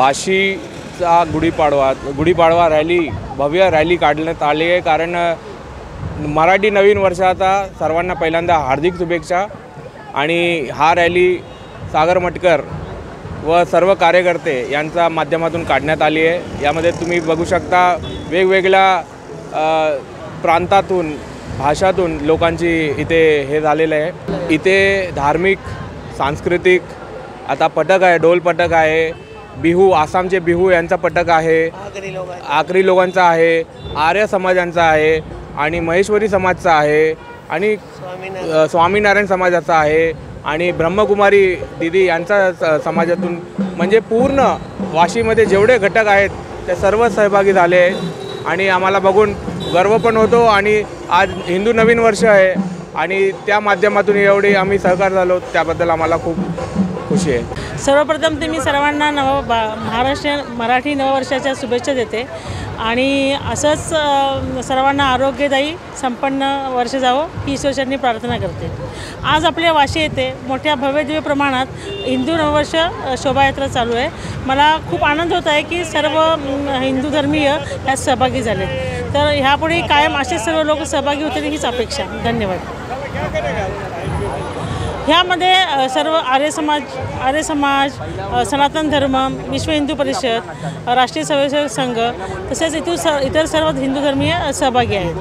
वाशीचा Gudi Padwa rally भव्य rally काढण्यात आली आहे। कारण मराठी नवीन वर्षाचा सर्वांना पहिल्यांदा हार्दिक शुभेच्छा। आणि हा रॅली सागर मटकर व सर्व कार्यकर्ते यांच्या माध्यमातून काढण्यात आली आहे। यामध्ये तुम्ही बघू शकता वेगवेगळ्या प्रांतातून भाषातून लोकांची इथे हे झालेलं आहे। इथे धार्मिक सांस्कृतिक आता पथक आहे, ढोल पथक आहे, बिहू आसामचे बिहू यांचा पथक आहे, आगरी लोकांचा आहे, आर्य समाजांचा आहे आणि महेश्वरी समाजचा आहे आणि स्वामीनारायण समाजाचा आहे आणि ब्रह्मकुमारी दीदी यांचा समाजातून म्हणजे पूर्ण वाशीमध्ये जेवढे घटक आहेत ते सर्व सहभागी झाले आहेत। आणि आम्हाला बघून गर्व पण होतो आणि आज हिंदू नवीन वर्ष आहे आणि त्या माध्यमातून एवढी आम्ही सहकार झालो त्याबद्दल आम्हाला खूप खुशी आहे। सर्वप्रथम ते मी सर्वांना मराठी नववर्षाच्या शुभेच्छा देते आणि असंच सर्वांना आरोग्यदायी संपन्न वर्ष जावं ही ईश्वरचरणी प्रार्थना करते। आज आपल्या वाशी येथे मोठ्या भव्यदिव्य प्रमाणात हिंदू नववर्ष शोभायात्रा चालू आहे। मला खूप आनंद होत आहे की सर्व हिंदू धर्मीय यात सहभागी झाले, तर ह्यापुढे कायम असे सर्व लोक सहभागी होतील हीच अपेक्षा। धन्यवाद। ह्यामध्ये सर्व आर्य समाज, सनातन धर्म, विश्व हिंदू परिषद, राष्ट्रीय स्वयंसेवक संघ तसेच इतर सर्व हिंदू धर्मीय सहभागी आहेत।